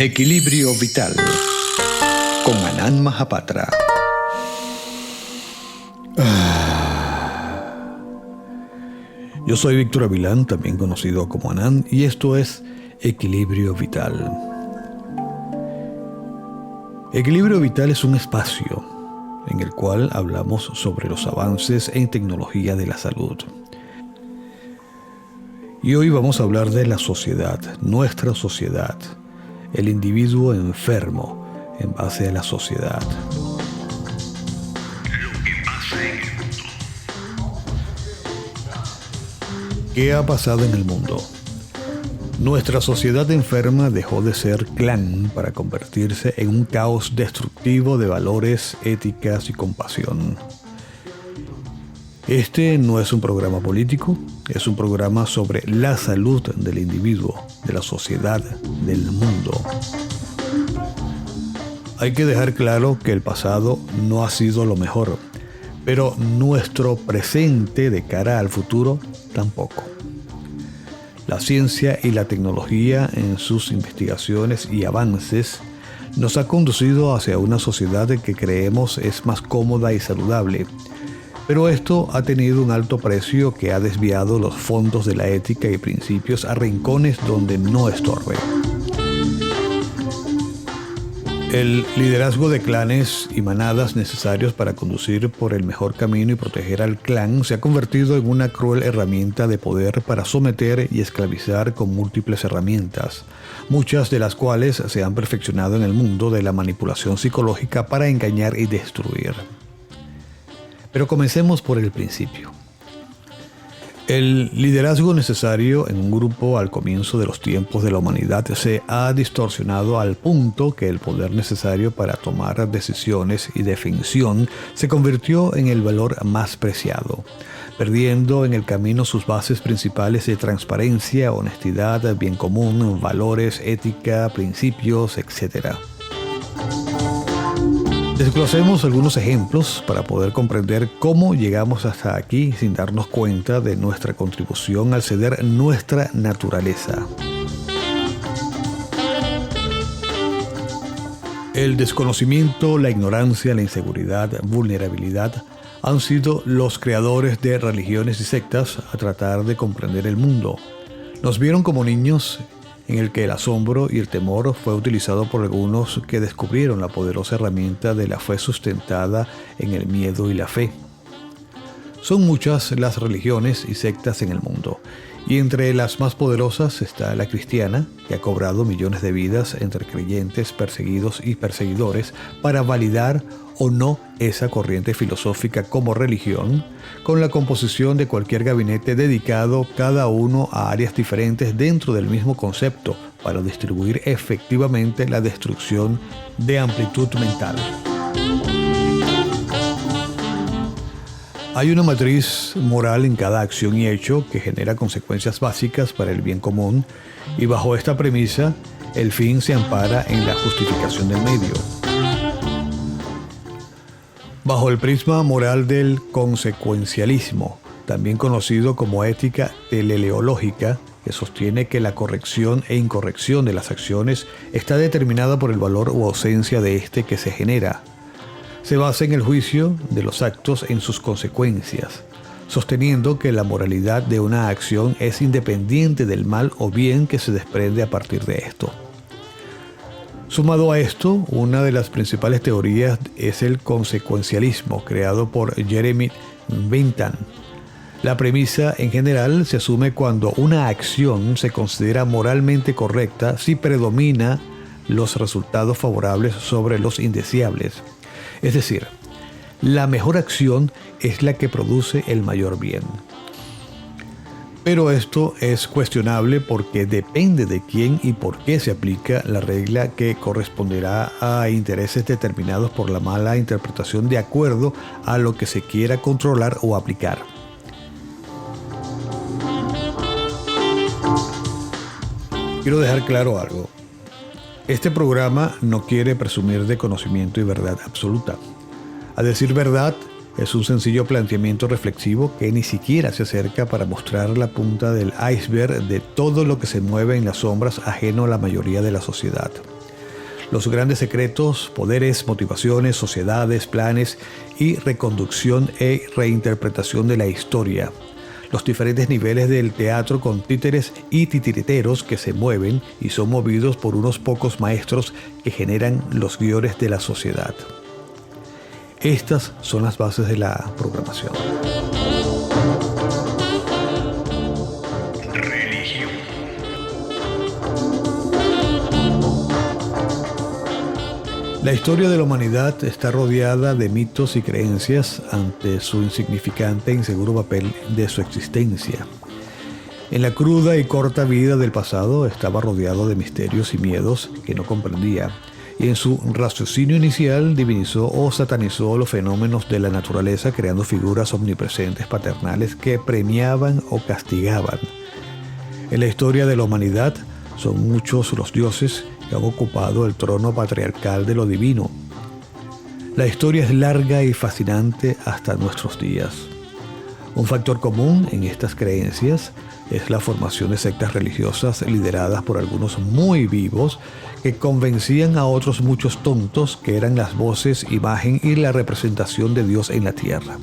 Equilibrio Vital con Anand Mahapatra. Yo soy Víctor Avilán, también conocido como Anand, y esto es Equilibrio Vital. Equilibrio Vital es un espacio en el cual hablamos sobre los avances en tecnología de la salud. Y hoy vamos a hablar de la sociedad, nuestra sociedad, el individuo enfermo en base a la sociedad. Lo que pasa en el mundo. ¿Qué ha pasado en el mundo? Nuestra sociedad enferma dejó de ser clan para convertirse en un caos destructivo de valores, éticas y compasión. Este no es un programa político, es un programa sobre la salud del individuo, de la sociedad, del mundo. Hay que dejar claro que el pasado no ha sido lo mejor, pero nuestro presente de cara al futuro tampoco. La ciencia y la tecnología en sus investigaciones y avances nos ha conducido hacia una sociedad que creemos es más cómoda y saludable. Pero esto ha tenido un alto precio que ha desviado los fondos de la ética y principios a rincones donde no estorbe. El liderazgo de clanes y manadas necesarios para conducir por el mejor camino y proteger al clan se ha convertido en una cruel herramienta de poder para someter y esclavizar con múltiples herramientas, muchas de las cuales se han perfeccionado en el mundo de la manipulación psicológica para engañar y destruir. Pero comencemos por el principio. El liderazgo necesario en un grupo al comienzo de los tiempos de la humanidad se ha distorsionado al punto que el poder necesario para tomar decisiones y definición se convirtió en el valor más preciado, perdiendo en el camino sus bases principales de transparencia, honestidad, bien común, valores, ética, principios, etc. Desglosemos algunos ejemplos para poder comprender cómo llegamos hasta aquí sin darnos cuenta de nuestra contribución al ceder nuestra naturaleza. El desconocimiento, la ignorancia, la inseguridad, vulnerabilidad han sido los creadores de religiones y sectas a tratar de comprender el mundo. Nos vieron como niños en el que el asombro y el temor fue utilizado por algunos que descubrieron la poderosa herramienta de la fe sustentada en el miedo y la fe. Son muchas las religiones y sectas en el mundo, y entre las más poderosas está la cristiana, que ha cobrado millones de vidas entre creyentes, perseguidos y perseguidores para validar o no esa corriente filosófica como religión, con la composición de cualquier gabinete dedicado cada uno a áreas diferentes dentro del mismo concepto para distribuir efectivamente la destrucción de amplitud mental. Hay una matriz moral en cada acción y hecho que genera consecuencias básicas para el bien común, y bajo esta premisa, el fin se ampara en la justificación del medio. Bajo el prisma moral del consecuencialismo, también conocido como ética teleológica, que sostiene que la corrección e incorrección de las acciones está determinada por el valor u ausencia de este que se genera, se basa en el juicio de los actos en sus consecuencias, sosteniendo que la moralidad de una acción es independiente del mal o bien que se desprende a partir de esto. Sumado a esto, una de las principales teorías es el consecuencialismo, creado por Jeremy Bentham. La premisa en general se asume cuando una acción se considera moralmente correcta si predomina los resultados favorables sobre los indeseables. Es decir, la mejor acción es la que produce el mayor bien. Pero esto es cuestionable porque depende de quién y por qué se aplica la regla, que corresponderá a intereses determinados por la mala interpretación de acuerdo a lo que se quiera controlar o aplicar. Quiero dejar claro algo. Este programa no quiere presumir de conocimiento y verdad absoluta. A decir verdad, es un sencillo planteamiento reflexivo que ni siquiera se acerca para mostrar la punta del iceberg de todo lo que se mueve en las sombras ajeno a la mayoría de la sociedad. los grandes secretos, poderes, motivaciones, sociedades, planes y reconducción e reinterpretación de la historia. Los diferentes niveles del teatro con títeres y titiriteros que se mueven y son movidos por unos pocos maestros que generan los guiones de la sociedad. Estas son las bases de la programación. Religión. La historia de la humanidad está rodeada de mitos y creencias ante su insignificante e inseguro papel de su existencia. En la cruda y corta vida del pasado estaba rodeado de misterios y miedos que no comprendía, y en su raciocinio inicial divinizó o satanizó los fenómenos de la naturaleza, creando figuras omnipresentes paternales que premiaban o castigaban. En la historia de la humanidad son muchos los dioses que han ocupado el trono patriarcal de lo divino. La historia es larga y fascinante hasta nuestros días. Un factor común en estas creencias es la formación de sectas religiosas lideradas por algunos muy vivos que convencían a otros muchos tontos que eran las voces, imagen y la representación de Dios en la tierra.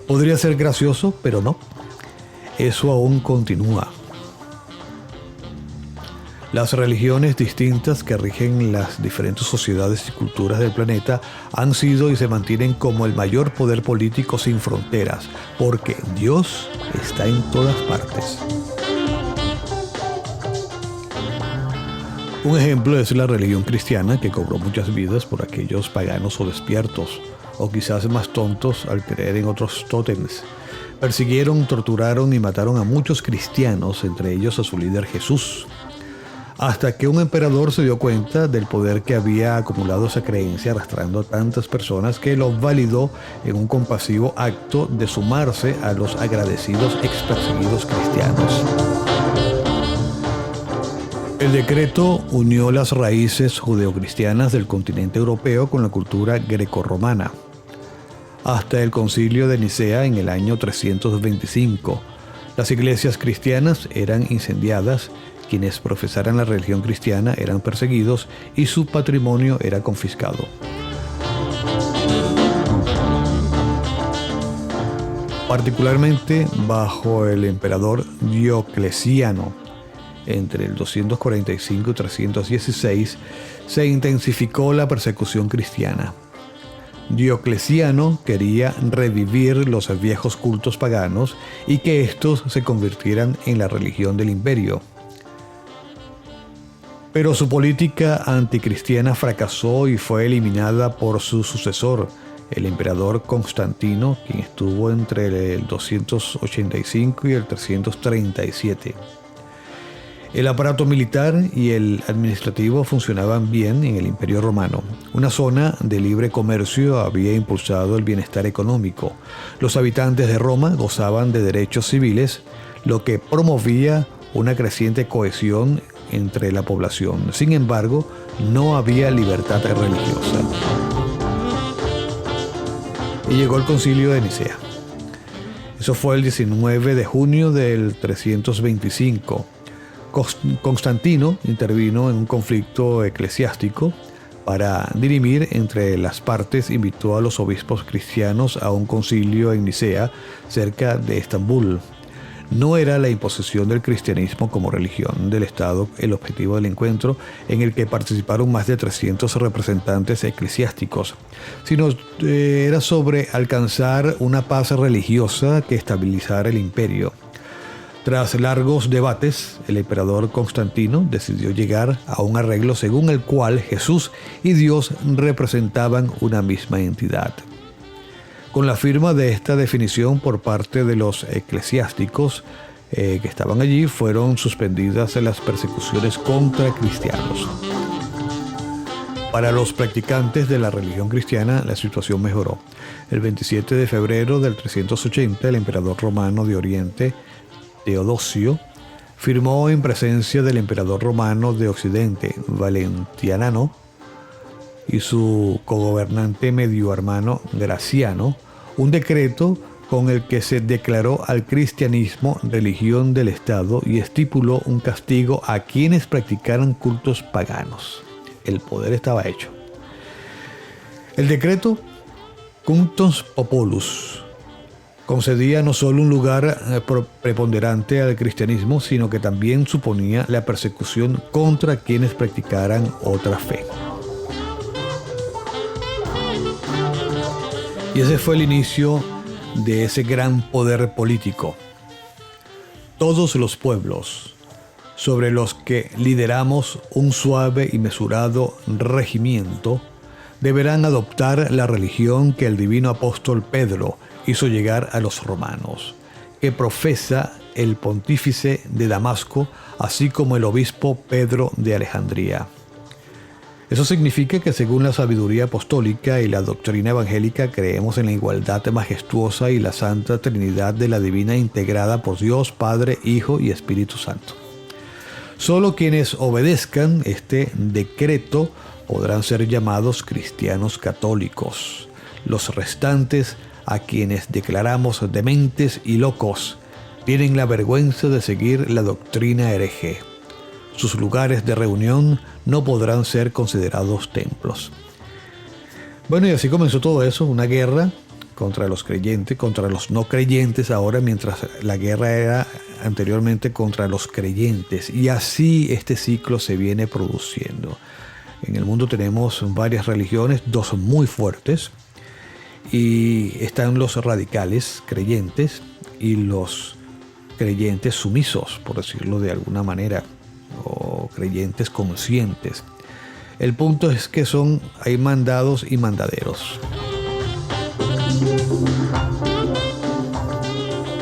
Podría ser gracioso, pero no. Eso aún continúa. Las religiones distintas que rigen las diferentes sociedades y culturas del planeta han sido y se mantienen como el mayor poder político sin fronteras, porque Dios está en todas partes. Un ejemplo es la religión cristiana, que cobró muchas vidas por aquellos paganos o despiertos, o quizás más tontos al creer en otros tótems. Persiguieron, torturaron y mataron a muchos cristianos, entre ellos a su líder Jesús, hasta que un emperador se dio cuenta del poder que había acumulado esa creencia, arrastrando a tantas personas, que lo validó en un compasivo acto de sumarse a los agradecidos experseguidos cristianos. El decreto unió las raíces judeocristianas del continente europeo con la cultura grecorromana. Hasta el concilio de Nicea en el año 325, las iglesias cristianas eran incendiadas, quienes profesaran la religión cristiana eran perseguidos y su patrimonio era confiscado. Particularmente bajo el emperador Diocleciano, entre el 245 y 316, se intensificó la persecución cristiana. Diocleciano quería revivir los viejos cultos paganos y que estos se convirtieran en la religión del imperio. Pero su política anticristiana fracasó y fue eliminada por su sucesor, el emperador Constantino, quien estuvo entre el 285 y el 337. El aparato militar y el administrativo funcionaban bien en el Imperio Romano. Una zona de libre comercio había impulsado el bienestar económico. Los habitantes de Roma gozaban de derechos civiles, lo que promovía una creciente cohesión entre la población. Sin embargo, no había libertad religiosa. Y llegó el concilio de Nicea. Eso fue el 19 de junio del 325. Constantino intervino en un conflicto eclesiástico. Para dirimir entre las partes, invitó a los obispos cristianos a un concilio en Nicea, cerca de Estambul. No era la imposición del cristianismo como religión del Estado el objetivo del encuentro, en el que participaron más de 300 representantes eclesiásticos, sino era sobre alcanzar una paz religiosa que estabilizara el imperio. Tras largos debates, el emperador Constantino decidió llegar a un arreglo según el cual Jesús y Dios representaban una misma entidad. Con la firma de esta definición por parte de los eclesiásticos que estaban allí, fueron suspendidas las persecuciones contra cristianos. Para los practicantes de la religión cristiana, la situación mejoró. El 27 de febrero del 380, el emperador romano de Oriente, Teodosio, firmó en presencia del emperador romano de Occidente, Valentiano, y su cogobernante medio hermano Graciano, un decreto con el que se declaró al cristianismo religión del Estado y estipuló un castigo a quienes practicaran cultos paganos. el poder estaba hecho. El decreto Cunctos Populus concedía no solo un lugar preponderante al cristianismo, sino que también suponía la persecución contra quienes practicaran otra fe. Y ese fue el inicio de ese gran poder político. Todos los pueblos sobre los que lideramos un suave y mesurado regimiento deberán adoptar la religión que el divino apóstol Pedro hizo llegar a los romanos, que profesa el pontífice de Damasco, así como el obispo Pedro de Alejandría. Eso significa que según la sabiduría apostólica y la doctrina evangélica creemos en la igualdad majestuosa y la santa Trinidad de la divina integrada por Dios, Padre, Hijo y Espíritu Santo. Solo quienes obedezcan este decreto podrán ser llamados cristianos católicos. Los restantes, a quienes declaramos dementes y locos, tienen la vergüenza de seguir la doctrina hereje. Sus lugares de reunión no podrán ser considerados templos. Bueno, y así comenzó todo eso, una guerra contra los creyentes, contra los no creyentes ahora, mientras la guerra era anteriormente contra los creyentes. Y así este ciclo se viene produciendo. En el mundo tenemos varias religiones, dos muy fuertes, y están los radicales creyentes y los creyentes sumisos, por decirlo de alguna manera, o creyentes conscientes. El punto es que hay mandados y mandaderos.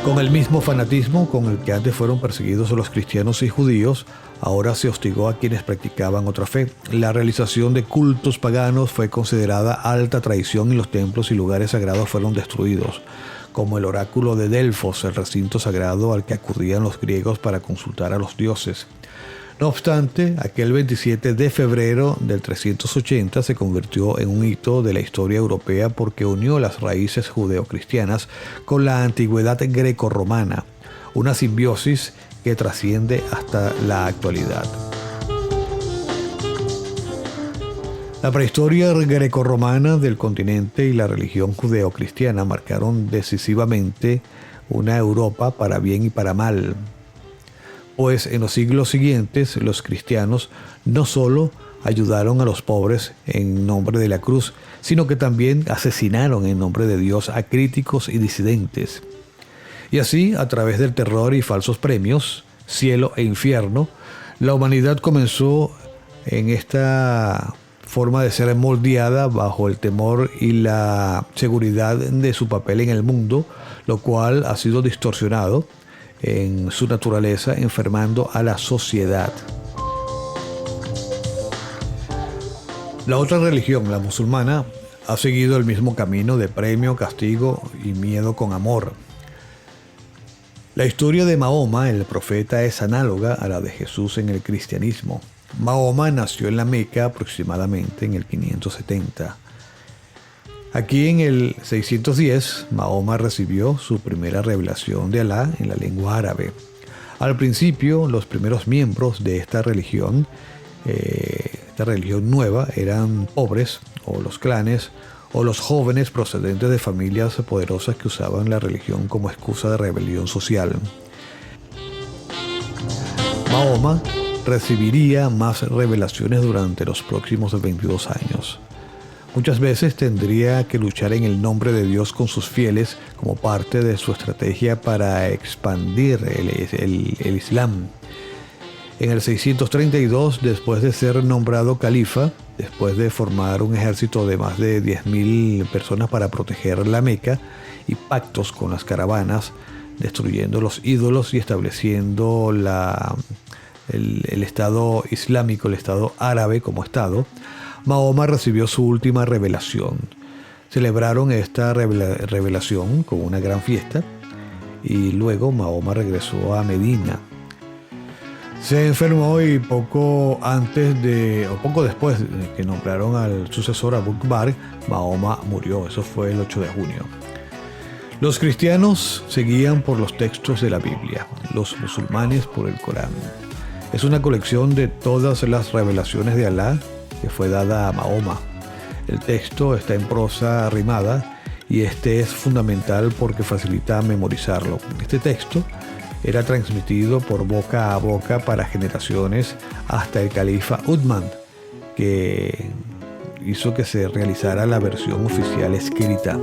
Con el mismo fanatismo con el que antes fueron perseguidos los cristianos y judíos, ahora se hostigó a quienes practicaban otra fe. La realización de cultos paganos fue considerada alta traición y los templos y lugares sagrados fueron destruidos, como el oráculo de Delfos, el recinto sagrado al que acudían los griegos para consultar a los dioses. No obstante, aquel 27 de febrero del 380 se convirtió en un hito de la historia europea porque unió las raíces judeocristianas con la antigüedad grecorromana, una simbiosis que trasciende hasta la actualidad. La prehistoria grecorromana del continente y la religión judeocristiana marcaron decisivamente una Europa para bien y para mal. Pues en los siglos siguientes los cristianos no solo ayudaron a los pobres en nombre de la cruz, sino que también asesinaron en nombre de Dios a críticos y disidentes. Y así, a través del terror y falsos premios, cielo e infierno, la humanidad comenzó en esta forma de ser moldeada bajo el temor y la seguridad de su papel en el mundo, lo cual ha sido distorsionado en su naturaleza, enfermando a la sociedad. La otra religión, la musulmana, ha seguido el mismo camino de premio, castigo y miedo con amor. La historia de Mahoma, el profeta, es análoga a la de Jesús en el cristianismo. Mahoma nació en la Meca aproximadamente en el 570. Aquí en el 610, Mahoma recibió su primera revelación de Alá en la lengua árabe. Al principio, los primeros miembros de esta religión nueva, eran pobres, o los clanes, o los jóvenes procedentes de familias poderosas que usaban la religión como excusa de rebelión social. Mahoma recibiría más revelaciones durante los próximos 22 años. Muchas veces tendría que luchar en el nombre de Dios con sus fieles como parte de su estrategia para expandir el Islam. En el 632, después de ser nombrado califa, después de formar un ejército de más de 10.000 personas para proteger la Meca y pactos con las caravanas, destruyendo los ídolos y estableciendo el Estado Islámico, el Estado árabe como Estado, Mahoma recibió su última revelación. Celebraron esta revelación con una gran fiesta y luego Mahoma regresó a Medina. Se enfermó y poco después de que nombraron al sucesor Abu Bakr, Mahoma murió. Eso fue el 8 de junio. Los cristianos seguían por los textos de la Biblia, los musulmanes por el Corán. Es una colección de todas las revelaciones de Alá que fue dada a Mahoma. El texto está en prosa rimada y este es fundamental porque facilita memorizarlo. Este texto era transmitido por boca a boca para generaciones hasta el califa Uthman, que hizo que se realizara la versión oficial escrita.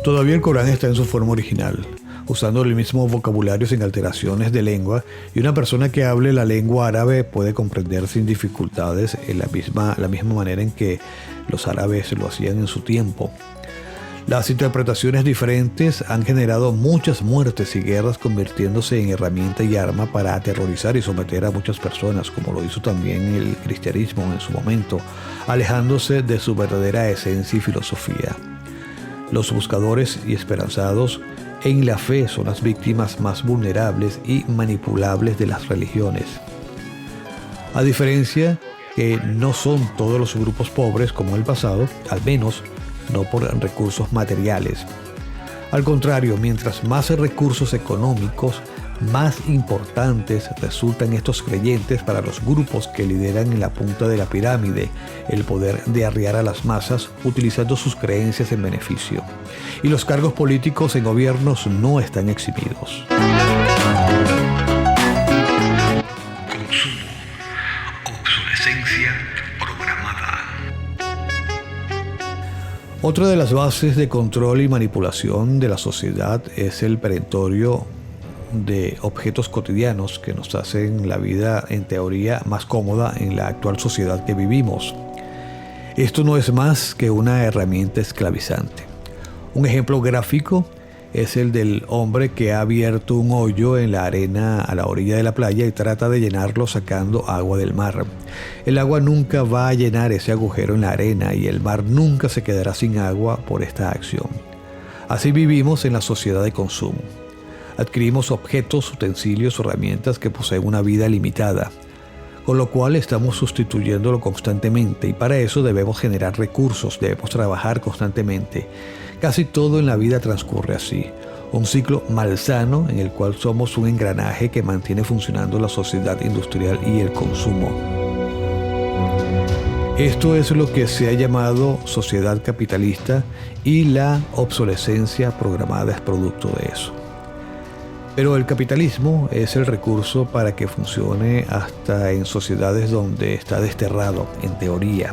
Todavía el Corán está en su forma original, usando el mismo vocabulario sin alteraciones de lengua, y una persona que hable la lengua árabe puede comprender sin dificultades en la misma manera en que los árabes lo hacían en su tiempo. Las interpretaciones diferentes han generado muchas muertes y guerras, convirtiéndose en herramienta y arma para aterrorizar y someter a muchas personas, como lo hizo también el cristianismo en su momento, alejándose de su verdadera esencia y filosofía. Los buscadores y esperanzados en la fe son las víctimas más vulnerables y manipulables de las religiones. A diferencia que no son todos los grupos pobres como el pasado, al menos no por recursos materiales. Al contrario, mientras más recursos económicos, más importantes resultan estos creyentes para los grupos que lideran en la punta de la pirámide el poder de arriar a las masas utilizando sus creencias en beneficio. Y los cargos políticos en gobiernos no están eximidos. Consumo. Obsolescencia programada. Otra de las bases de control y manipulación de la sociedad es el perentorio de objetos cotidianos que nos hacen la vida en teoría más cómoda en la actual sociedad que vivimos. Esto no es más que una herramienta esclavizante. Un ejemplo gráfico es el del hombre que ha abierto un hoyo en la arena a la orilla de la playa y trata de llenarlo sacando agua del mar. El agua nunca va a llenar ese agujero en la arena y el mar nunca se quedará sin agua por esta acción. Así vivimos en la sociedad de consumo. Adquirimos objetos, utensilios, herramientas que poseen una vida limitada, con lo cual estamos sustituyéndolo constantemente y para eso debemos generar recursos, debemos trabajar constantemente. Casi todo en la vida transcurre así, un ciclo malsano en el cual somos un engranaje que mantiene funcionando la sociedad industrial y el consumo. Esto es lo que se ha llamado sociedad capitalista y la obsolescencia programada es producto de eso. Pero el capitalismo es el recurso para que funcione hasta en sociedades donde está desterrado, en teoría.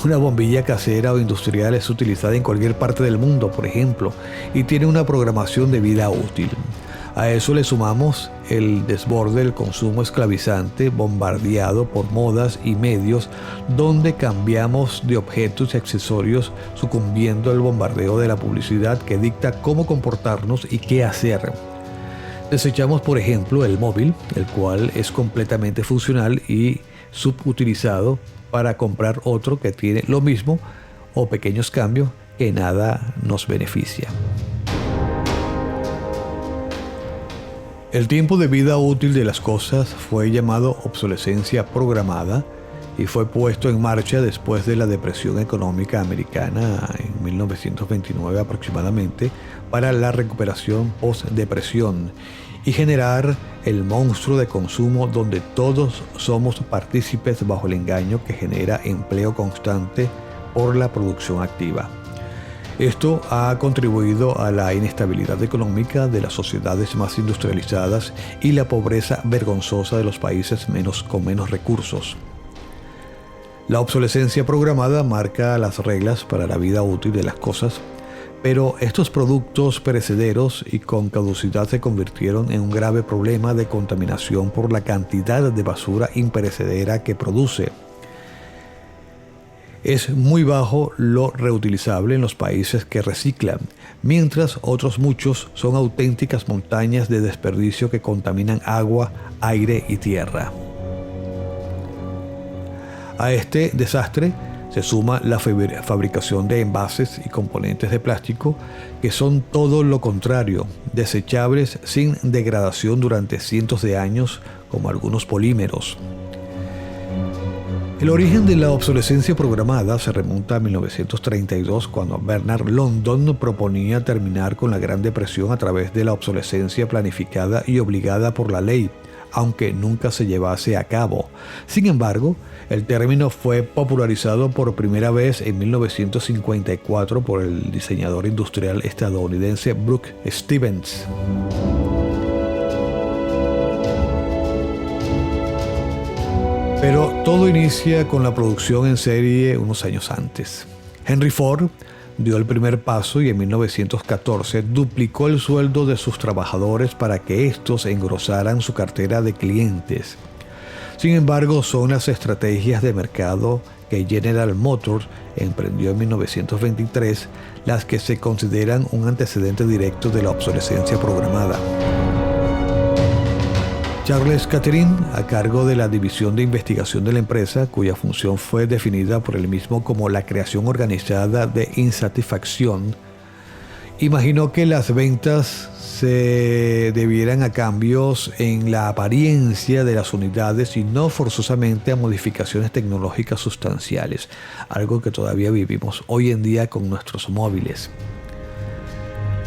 Una bombilla casera o industrial es utilizada en cualquier parte del mundo, por ejemplo, y tiene una programación de vida útil. A eso le sumamos el desborde del consumo esclavizante bombardeado por modas y medios donde cambiamos de objetos y accesorios sucumbiendo al bombardeo de la publicidad que dicta cómo comportarnos y qué hacer. Desechamos, por ejemplo, el móvil, el cual es completamente funcional y subutilizado para comprar otro que tiene lo mismo o pequeños cambios que nada nos beneficia. El tiempo de vida útil de las cosas fue llamado obsolescencia programada y fue puesto en marcha después de la depresión económica americana en 1929 aproximadamente para la recuperación post-depresión y generar el monstruo de consumo donde todos somos partícipes bajo el engaño que genera empleo constante por la producción activa. Esto ha contribuido a la inestabilidad económica de las sociedades más industrializadas y la pobreza vergonzosa de los países con menos recursos. La obsolescencia programada marca las reglas para la vida útil de las cosas, pero estos productos perecederos y con caducidad se convirtieron en un grave problema de contaminación por la cantidad de basura imperecedera que produce. Es muy bajo lo reutilizable en los países que reciclan, mientras otros muchos son auténticas montañas de desperdicio que contaminan agua, aire y tierra. A este desastre se suma la fabricación de envases y componentes de plástico que son todo lo contrario, desechables sin degradación durante cientos de años, como algunos polímeros. El origen de la obsolescencia programada se remonta a 1932, cuando Bernard London proponía terminar con la Gran Depresión a través de la obsolescencia planificada y obligada por la ley, aunque nunca se llevase a cabo. Sin embargo, el término fue popularizado por primera vez en 1954 por el diseñador industrial estadounidense Brooks Stevens. Pero todo inicia con la producción en serie unos años antes. Henry Ford dio el primer paso y en 1914 duplicó el sueldo de sus trabajadores para que estos engrosaran su cartera de clientes. Sin embargo, son las estrategias de mercado que General Motors emprendió en 1923 las que se consideran un antecedente directo de la obsolescencia programada. Charles Catherine, a cargo de la división de investigación de la empresa, cuya función fue definida por él mismo como la creación organizada de insatisfacción, imaginó que las ventas se debieran a cambios en la apariencia de las unidades y no forzosamente a modificaciones tecnológicas sustanciales, algo que todavía vivimos hoy en día con nuestros móviles.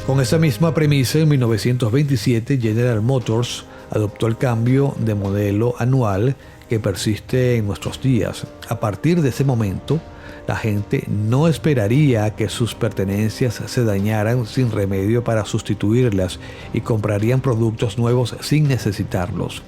Con esa misma premisa, en 1927, General Motors adoptó el cambio de modelo anual que persiste en nuestros días. A partir de ese momento, la gente no esperaría que sus pertenencias se dañaran sin remedio para sustituirlas y comprarían productos nuevos sin necesitarlos.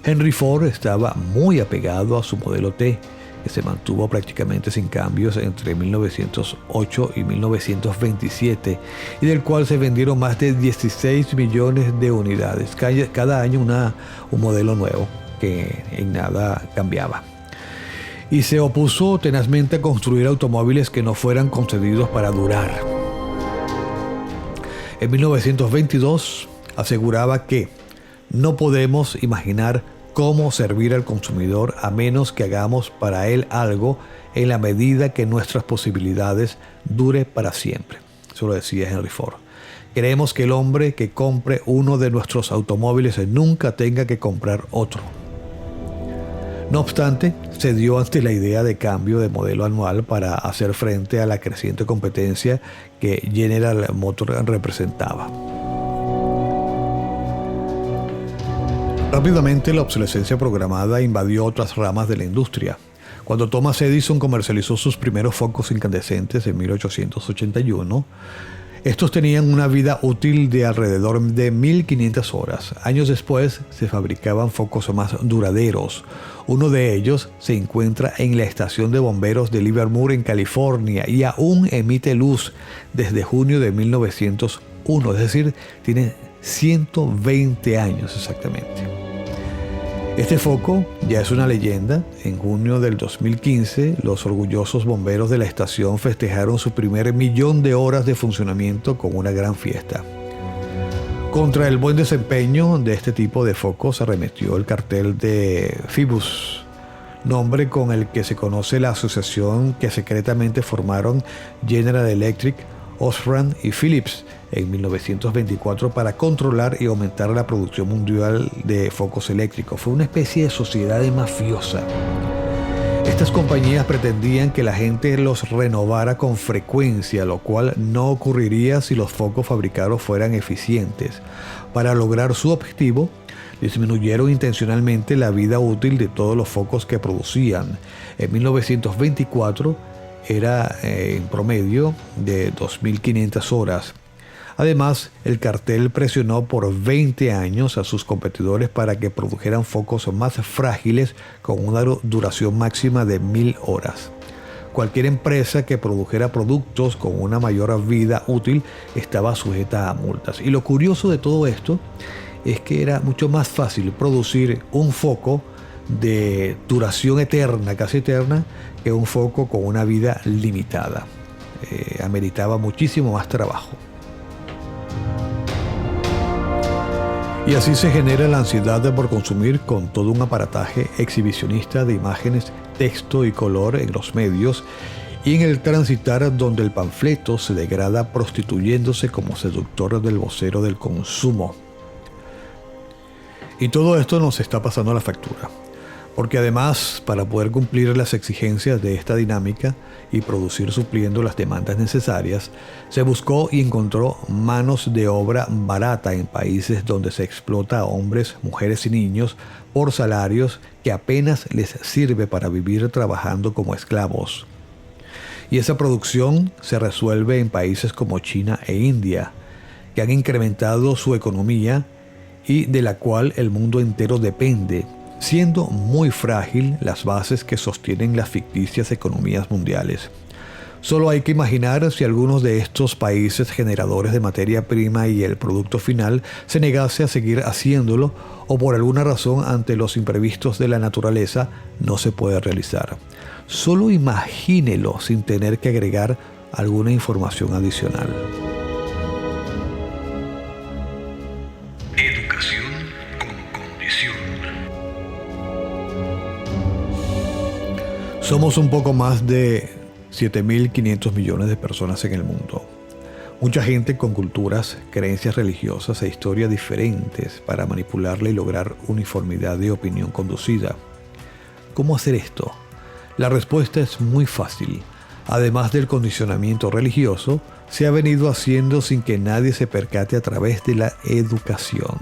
Henry Ford estaba muy apegado a su modelo T, que se mantuvo prácticamente sin cambios entre 1908 y 1927 y del cual se vendieron más de 16 millones de unidades. Cada año un modelo nuevo que en nada cambiaba. Y se opuso tenazmente a construir automóviles que no fueran concebidos para durar. En 1922 aseguraba que no podemos imaginar cómo servir al consumidor a menos que hagamos para él algo en la medida que nuestras posibilidades dure para siempre. Eso lo decía Henry Ford. Queremos que el hombre que compre uno de nuestros automóviles nunca tenga que comprar otro. No obstante, se dio ante la idea de cambio de modelo anual para hacer frente a la creciente competencia que General Motors representaba. Rápidamente la obsolescencia programada invadió otras ramas de la industria. Cuando Thomas Edison comercializó sus primeros focos incandescentes en 1881, estos tenían una vida útil de alrededor de 1500 horas. Años después se fabricaban focos más duraderos. Uno de ellos se encuentra en la estación de bomberos de Livermore en California y aún emite luz desde junio de 1901, es decir, tiene 120 años exactamente. Este foco ya es una leyenda. En junio del 2015, los orgullosos bomberos de la estación festejaron su primer 1.000.000 de horas de funcionamiento con una gran fiesta. Contra el buen desempeño de este tipo de focos arremetió el cartel de Phoebus, nombre con el que se conoce la asociación que secretamente formaron General Electric, Osram y Philips en 1924 para controlar y aumentar la producción mundial de focos eléctricos. Fue una especie de sociedad mafiosa. Estas compañías pretendían que la gente los renovara con frecuencia, lo cual no ocurriría si los focos fabricados fueran eficientes. Para lograr su objetivo, disminuyeron intencionalmente la vida útil de todos los focos que producían. En 1924 era en promedio de 2.500 horas. Además, el cartel presionó por 20 años a sus competidores para que produjeran focos más frágiles con una duración máxima de 1.000 horas. Cualquier empresa que produjera productos con una mayor vida útil estaba sujeta a multas. Y lo curioso de todo esto es que era mucho más fácil producir un foco de duración eterna, casi eterna, que un foco con una vida limitada. Ameritaba muchísimo más trabajo. Y así se genera la ansiedad por consumir con todo un aparataje exhibicionista de imágenes, texto y color en los medios y en el transitar donde el panfleto se degrada prostituyéndose como seductor del vocero del consumo. Y todo esto nos está pasando a la factura. Porque además, para poder cumplir las exigencias de esta dinámica y producir supliendo las demandas necesarias, se buscó y encontró manos de obra barata en países donde se explota a hombres, mujeres y niños por salarios que apenas les sirve para vivir trabajando como esclavos. Y esa producción se resuelve en países como China e India, que han incrementado su economía y de la cual el mundo entero depende, siendo muy frágil las bases que sostienen las ficticias economías mundiales. Solo hay que imaginar si algunos de estos países generadores de materia prima y el producto final se negase a seguir haciéndolo o por alguna razón ante los imprevistos de la naturaleza no se puede realizar. Solo imagínelo sin tener que agregar alguna información adicional. Educación con condición. Somos un poco más de 7.500 millones de personas en el mundo. Mucha gente con culturas, creencias religiosas e historias diferentes para manipularla y lograr uniformidad de opinión conducida. ¿Cómo hacer esto? La respuesta es muy fácil. Además del condicionamiento religioso, se ha venido haciendo sin que nadie se percate a través de la educación.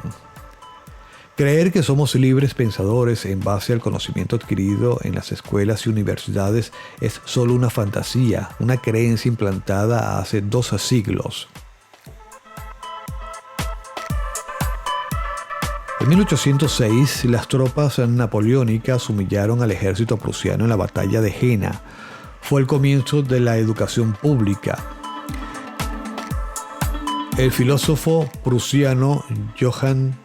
Creer que somos libres pensadores en base al conocimiento adquirido en las escuelas y universidades es solo una fantasía, una creencia implantada hace 2 siglos. En 1806, las tropas napoleónicas humillaron al ejército prusiano en la batalla de Jena. Fue el comienzo de la educación pública. El filósofo prusiano Johann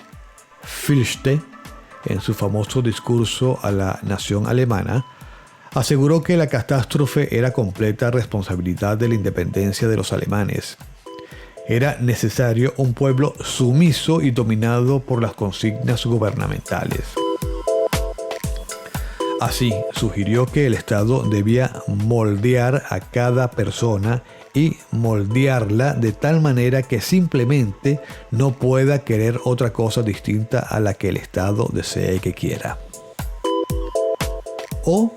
Fichte, en su famoso discurso a la nación alemana, aseguró que la catástrofe era completa responsabilidad de la independencia de los alemanes. Era necesario un pueblo sumiso y dominado por las consignas gubernamentales. Así, sugirió que el Estado debía moldear a cada persona y moldearla de tal manera que simplemente no pueda querer otra cosa distinta a la que el Estado desee que quiera. O,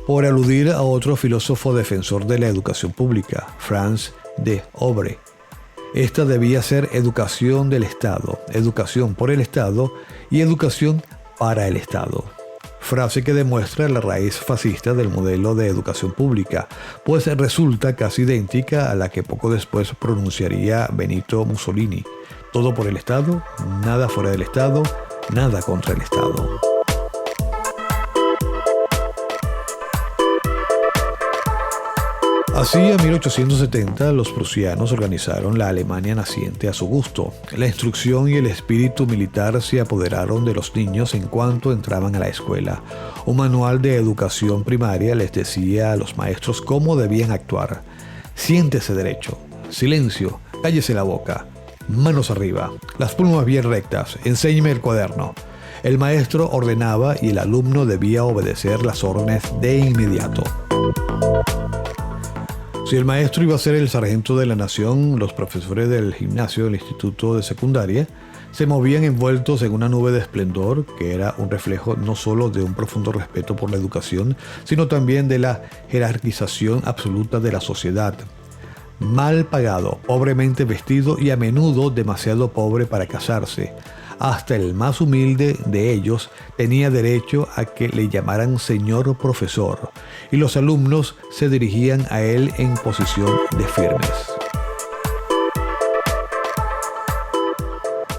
por aludir a otro filósofo defensor de la educación pública, Franz de Obre, esta debía ser educación del Estado, educación por el Estado y educación para el Estado. Frase que demuestra la raíz fascista del modelo de educación pública, pues resulta casi idéntica a la que poco después pronunciaría Benito Mussolini. Todo por el Estado, nada fuera del Estado, nada contra el Estado. Así, en 1870, los prusianos organizaron la Alemania naciente a su gusto. La instrucción y el espíritu militar se apoderaron de los niños en cuanto entraban a la escuela. Un manual de educación primaria les decía a los maestros cómo debían actuar. Siéntese derecho, silencio, cállese la boca, manos arriba, las plumas bien rectas, enséñeme el cuaderno. El maestro ordenaba y el alumno debía obedecer las órdenes de inmediato. Si el maestro iba a ser el sargento de la nación, los profesores del gimnasio del instituto de secundaria se movían envueltos en una nube de esplendor que era un reflejo no solo de un profundo respeto por la educación, sino también de la jerarquización absoluta de la sociedad. Mal pagado, pobremente vestido y a menudo demasiado pobre para casarse. Hasta el más humilde de ellos tenía derecho a que le llamaran señor profesor, y los alumnos se dirigían a él en posición de firmes.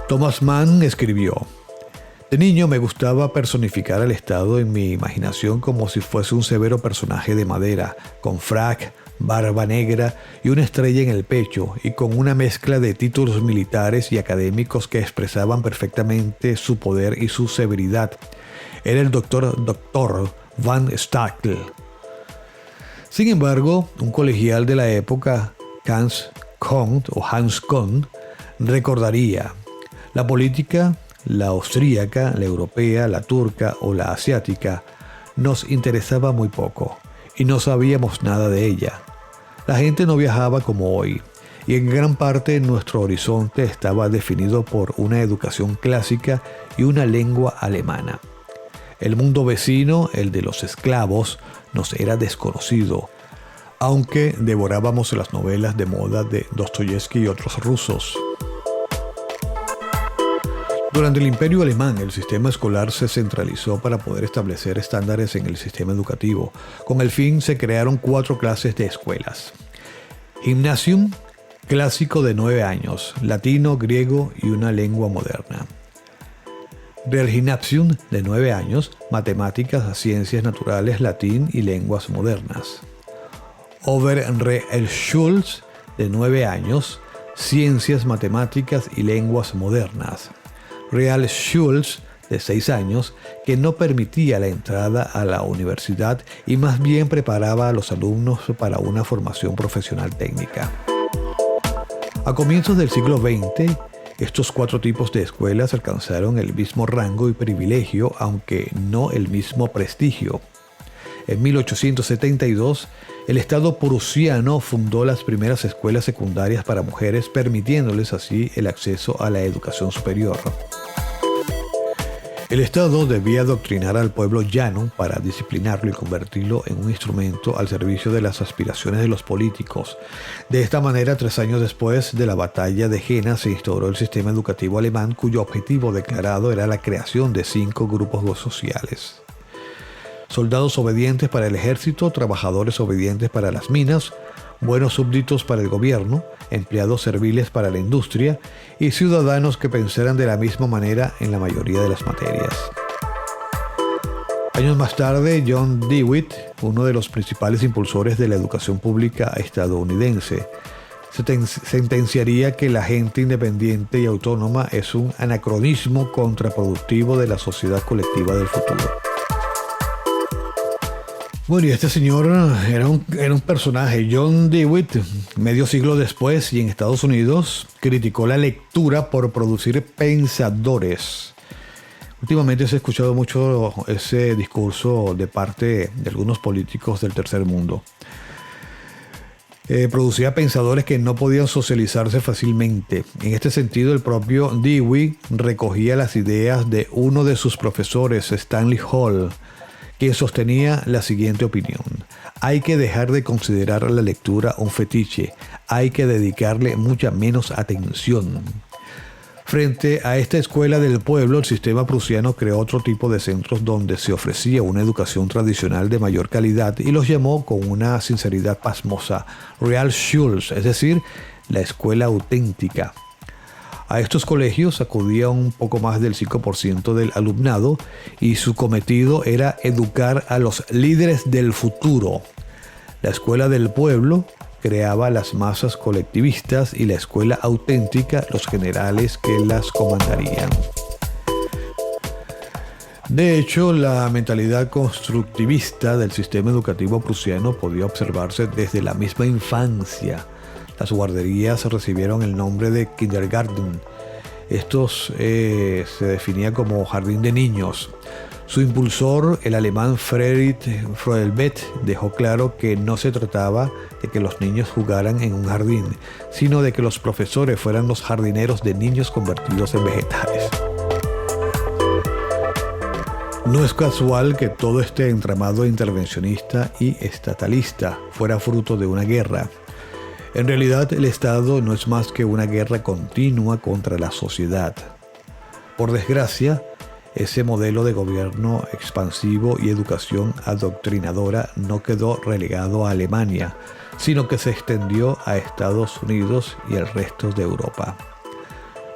Thomas Mann escribió: de niño me gustaba personificar al Estado en mi imaginación como si fuese un severo personaje de madera, con frac, barba negra y una estrella en el pecho, y con una mezcla de títulos militares y académicos que expresaban perfectamente su poder y su severidad. Era el Dr. Van Stackel. Sin embargo, un colegial de la época, Hans Kohn, recordaría: la política, la austríaca, la europea, la turca o la asiática, nos interesaba muy poco y no sabíamos nada de ella. La gente no viajaba como hoy, y en gran parte nuestro horizonte estaba definido por una educación clásica y una lengua alemana. El mundo vecino, el de los esclavos, nos era desconocido, aunque devorábamos las novelas de moda de Dostoyevsky y otros rusos. Durante el Imperio Alemán, el sistema escolar se centralizó para poder establecer estándares en el sistema educativo. Con el fin, se crearon 4 clases de escuelas. Gymnasium, clásico de 9 años, latino, griego y una lengua moderna. Realgymnasium, de 9 años, matemáticas, ciencias naturales, latín y lenguas modernas. Oberrealschule, de 9 años, ciencias, matemáticas y lenguas modernas. Realschule, de 6 años, que no permitía la entrada a la universidad y más bien preparaba a los alumnos para una formación profesional técnica. A comienzos del siglo XX, estos 4 tipos de escuelas alcanzaron el mismo rango y privilegio, aunque no el mismo prestigio. En 1872, el Estado prusiano fundó las primeras escuelas secundarias para mujeres, permitiéndoles así el acceso a la educación superior. El Estado debía adoctrinar al pueblo llano para disciplinarlo y convertirlo en un instrumento al servicio de las aspiraciones de los políticos. De esta manera, 3 años después de la batalla de Jena, se instauró el sistema educativo alemán, cuyo objetivo declarado era la creación de 5 grupos sociales: soldados obedientes para el ejército, trabajadores obedientes para las minas, buenos súbditos para el gobierno, empleados serviles para la industria y ciudadanos que pensaran de la misma manera en la mayoría de las materias. Años más tarde, John Dewey, uno de los principales impulsores de la educación pública estadounidense, sentenciaría que la gente independiente y autónoma es un anacronismo contraproductivo de la sociedad colectiva del futuro. Bueno, y este señor era un personaje. John Dewey, medio siglo después y en Estados Unidos, criticó la lectura por producir pensadores. Últimamente se ha escuchado mucho ese discurso de parte de algunos políticos del tercer mundo. Producía pensadores que no podían socializarse fácilmente. En este sentido, el propio Dewey recogía las ideas de uno de sus profesores, Stanley Hall, quien sostenía la siguiente opinión: hay que dejar de considerar la lectura un fetiche, hay que dedicarle mucha menos atención. Frente a esta escuela del pueblo, el sistema prusiano creó otro tipo de centros donde se ofrecía una educación tradicional de mayor calidad y los llamó con una sinceridad pasmosa Realschule, es decir, la escuela auténtica. A estos colegios acudía un poco más del 5% del alumnado y su cometido era educar a los líderes del futuro. La escuela del pueblo creaba las masas colectivistas y la escuela auténtica los generales que las comandarían. De hecho, la mentalidad constructivista del sistema educativo prusiano podía observarse desde la misma infancia. Las guarderías recibieron el nombre de Kindergarten. Estos se definía como jardín de niños. Su impulsor, el alemán Friedrich Froebelt, dejó claro que no se trataba de que los niños jugaran en un jardín, sino de que los profesores fueran los jardineros de niños convertidos en vegetales. No es casual que todo este entramado intervencionista y estatalista fuera fruto de una guerra. En realidad, el Estado no es más que una guerra continua contra la sociedad. Por desgracia, ese modelo de gobierno expansivo y educación adoctrinadora no quedó relegado a Alemania, sino que se extendió a Estados Unidos y el resto de Europa.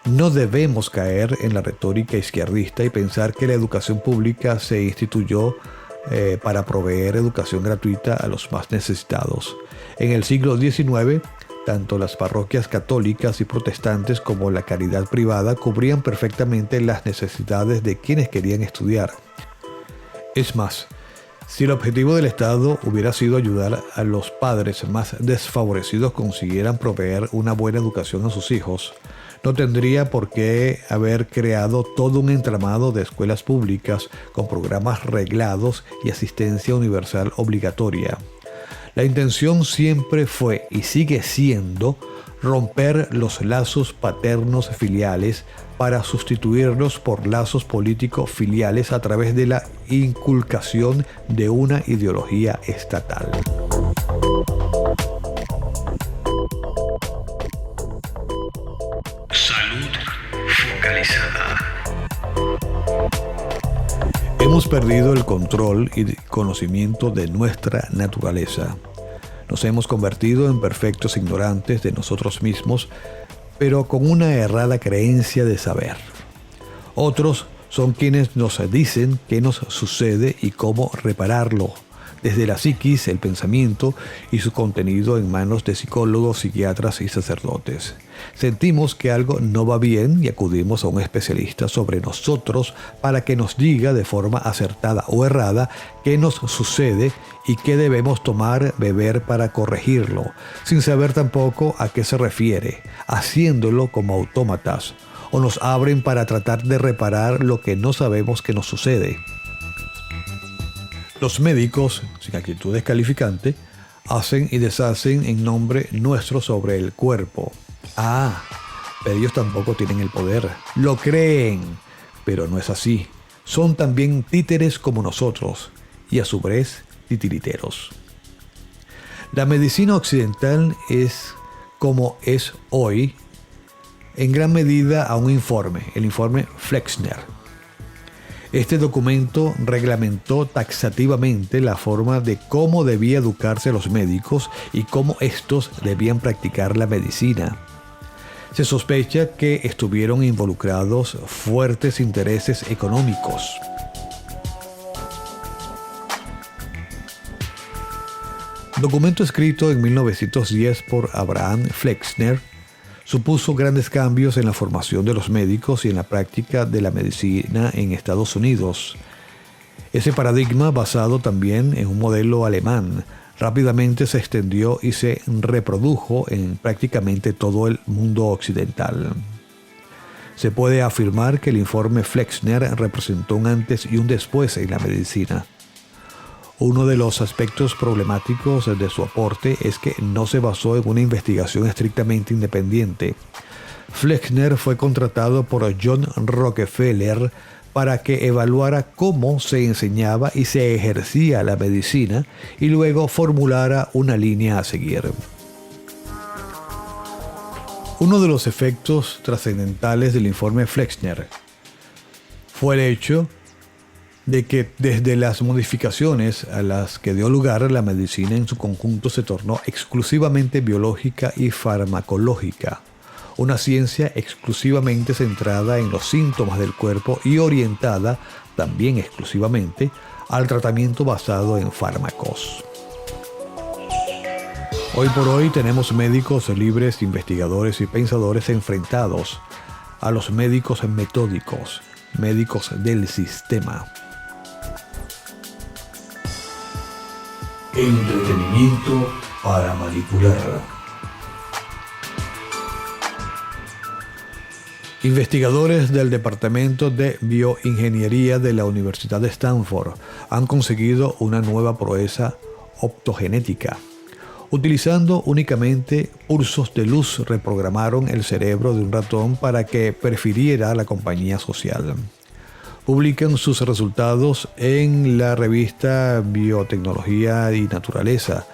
No debemos caer en la retórica izquierdista y pensar que la educación pública se instituyó para proveer educación gratuita a los más necesitados. En el siglo XIX, tanto las parroquias católicas y protestantes como la caridad privada cubrían perfectamente las necesidades de quienes querían estudiar. Es más, si el objetivo del Estado hubiera sido ayudar a los padres más desfavorecidos consiguieran proveer una buena educación a sus hijos, no tendría por qué haber creado todo un entramado de escuelas públicas con programas reglados y asistencia universal obligatoria. La intención siempre fue y sigue siendo romper los lazos paternos filiales para sustituirlos por lazos políticos filiales a través de la inculcación de una ideología estatal. Salud focalizada. Hemos perdido el control y conocimiento de nuestra naturaleza. Nos hemos convertido en perfectos ignorantes de nosotros mismos, pero con una errada creencia de saber. Otros son quienes nos dicen qué nos sucede y cómo repararlo, desde la psiquis, el pensamiento y su contenido en manos de psicólogos, psiquiatras y sacerdotes. Sentimos que algo no va bien y acudimos a un especialista sobre nosotros para que nos diga de forma acertada o errada qué nos sucede y qué debemos tomar, beber para corregirlo, sin saber tampoco a qué se refiere, haciéndolo como autómatas, o nos abren para tratar de reparar lo que no sabemos que nos sucede. Los médicos, sin actitud descalificante, hacen y deshacen en nombre nuestro sobre el cuerpo. Pero ellos tampoco tienen el poder. Lo creen, pero no es así. Son también títeres como nosotros y a su vez titiriteros. La medicina occidental es como es hoy en gran medida a un informe, el informe Flexner. Este documento reglamentó taxativamente la forma de cómo debía educarse a los médicos y cómo estos debían practicar la medicina. Se sospecha que estuvieron involucrados fuertes intereses económicos. Documento escrito en 1910 por Abraham Flexner, supuso grandes cambios en la formación de los médicos y en la práctica de la medicina en Estados Unidos. Ese paradigma, basado también en un modelo alemán, rápidamente se extendió y se reprodujo en prácticamente todo el mundo occidental. Se puede afirmar que el informe Flexner representó un antes y un después en la medicina. Uno de los aspectos problemáticos de su aporte es que no se basó en una investigación estrictamente independiente. Flexner fue contratado por John Rockefeller para que evaluara cómo se enseñaba y se ejercía la medicina y luego formulara una línea a seguir. Uno de los efectos trascendentales del informe Flexner fue el hecho de que desde las modificaciones a las que dio lugar, la medicina en su conjunto se tornó exclusivamente biológica y farmacológica, una ciencia exclusivamente centrada en los síntomas del cuerpo y orientada también exclusivamente al tratamiento basado en fármacos. Hoy por hoy tenemos médicos libres, investigadores y pensadores enfrentados a los médicos metódicos, médicos del sistema. Entretenimiento para manipular. Investigadores del Departamento de Bioingeniería de la Universidad de Stanford han conseguido una nueva proeza optogenética. Utilizando únicamente pulsos de luz, reprogramaron el cerebro de un ratón para que prefiriera la compañía social. Publican sus resultados en la revista Biotecnología y Naturaleza.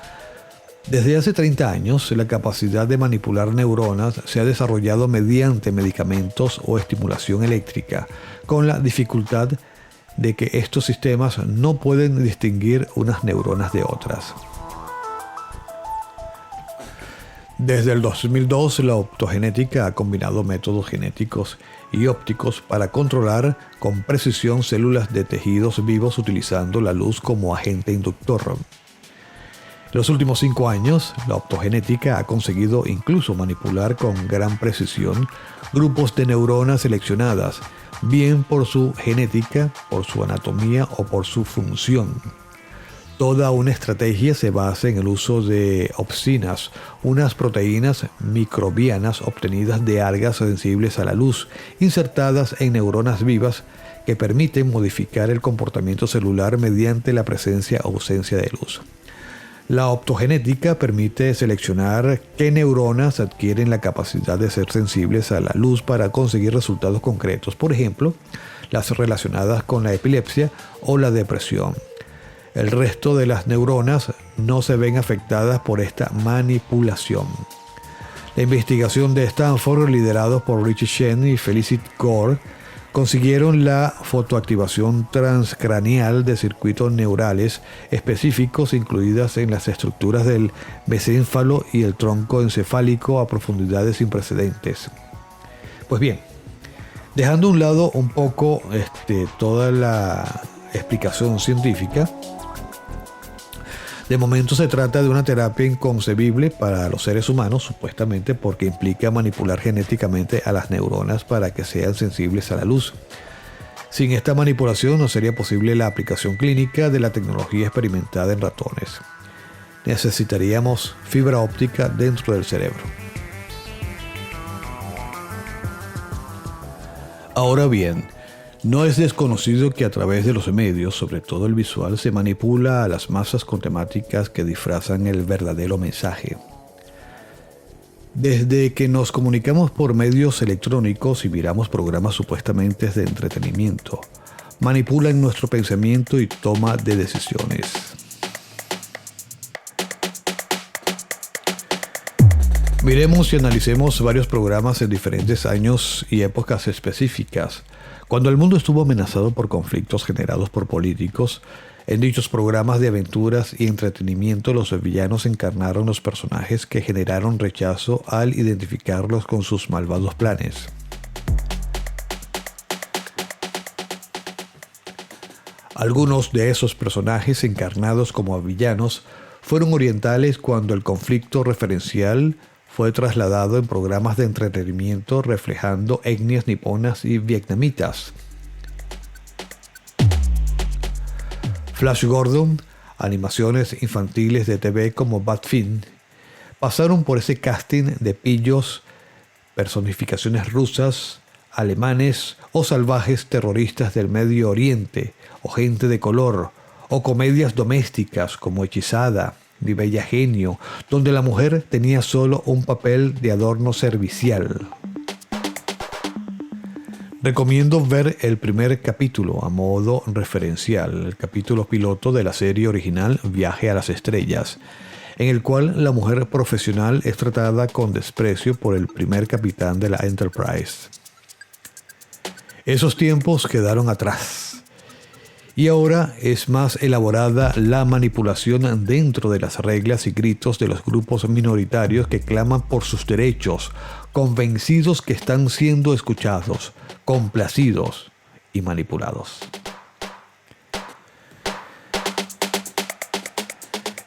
Desde hace 30 años, la capacidad de manipular neuronas se ha desarrollado mediante medicamentos o estimulación eléctrica, con la dificultad de que estos sistemas no pueden distinguir unas neuronas de otras. Desde el 2002, la optogenética ha combinado métodos genéticos y ópticos para controlar con precisión células de tejidos vivos utilizando la luz como agente inductor. En los últimos 5 años, la optogenética ha conseguido incluso manipular con gran precisión grupos de neuronas seleccionadas, bien por su genética, por su anatomía o por su función. Toda una estrategia se basa en el uso de opsinas, unas proteínas microbianas obtenidas de algas sensibles a la luz, insertadas en neuronas vivas que permiten modificar el comportamiento celular mediante la presencia o ausencia de luz. La optogenética permite seleccionar qué neuronas adquieren la capacidad de ser sensibles a la luz para conseguir resultados concretos, por ejemplo, las relacionadas con la epilepsia o la depresión. El resto de las neuronas no se ven afectadas por esta manipulación. La investigación de Stanford, liderados por Richie Shen y Felicity Gore, consiguieron la fotoactivación transcraneal de circuitos neurales específicos incluidas en las estructuras del mesencéfalo y el tronco encefálico a profundidades sin precedentes. Pues bien, dejando a un lado un poco toda la explicación científica, de momento se trata de una terapia inconcebible para los seres humanos, supuestamente porque implica manipular genéticamente a las neuronas para que sean sensibles a la luz. Sin esta manipulación no sería posible la aplicación clínica de la tecnología experimentada en ratones. Necesitaríamos fibra óptica dentro del cerebro. Ahora bien, no es desconocido que a través de los medios, sobre todo el visual, se manipula a las masas con temáticas que disfrazan el verdadero mensaje. Desde que nos comunicamos por medios electrónicos y miramos programas supuestamente de entretenimiento, manipulan nuestro pensamiento y toma de decisiones. Miremos y analicemos varios programas en diferentes años y épocas específicas. Cuando el mundo estuvo amenazado por conflictos generados por políticos, en dichos programas de aventuras y entretenimiento los villanos encarnaron los personajes que generaron rechazo al identificarlos con sus malvados planes. Algunos de esos personajes encarnados como villanos fueron orientales cuando el conflicto referencial fue trasladado en programas de entretenimiento reflejando etnias niponas y vietnamitas. Flash Gordon, animaciones infantiles de TV como Batfin, pasaron por ese casting de pillos, personificaciones rusas, alemanes o salvajes terroristas del Medio Oriente, o gente de color, o comedias domésticas como Hechizada, Mi Bella Genio, donde la mujer tenía solo un papel de adorno servicial. Recomiendo ver el primer capítulo a modo referencial, el capítulo piloto de la serie original Viaje a las Estrellas, en el cual la mujer profesional es tratada con desprecio por el primer capitán de la Enterprise. Esos tiempos quedaron atrás. Y ahora es más elaborada la manipulación dentro de las reglas y gritos de los grupos minoritarios que claman por sus derechos, convencidos que están siendo escuchados, complacidos y manipulados.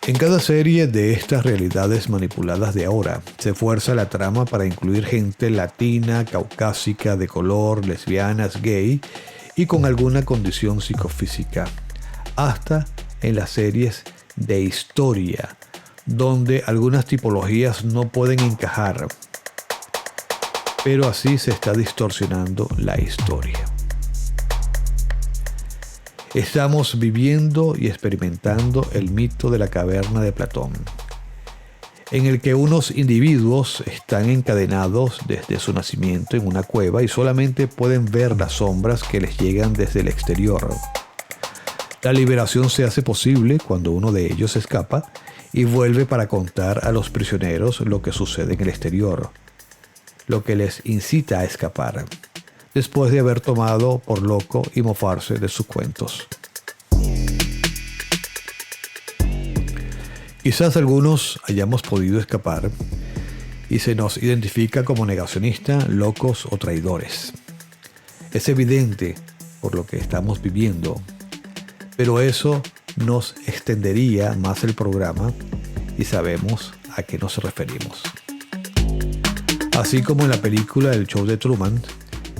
En cada serie de estas realidades manipuladas de ahora, se fuerza la trama para incluir gente latina, caucásica, de color, lesbianas, gay y con alguna condición psicofísica, hasta en las series de historia, donde algunas tipologías no pueden encajar, pero así se está distorsionando la historia. Estamos viviendo y experimentando el mito de la caverna de Platón, en el que unos individuos están encadenados desde su nacimiento en una cueva y solamente pueden ver las sombras que les llegan desde el exterior. La liberación se hace posible cuando uno de ellos escapa y vuelve para contar a los prisioneros lo que sucede en el exterior, lo que les incita a escapar, después de haber tomado por loco y mofarse de sus cuentos. Quizás algunos hayamos podido escapar y se nos identifica como negacionistas, locos o traidores. Es evidente por lo que estamos viviendo, pero eso nos extendería más el programa y sabemos a qué nos referimos. Así como en la película El Show de Truman,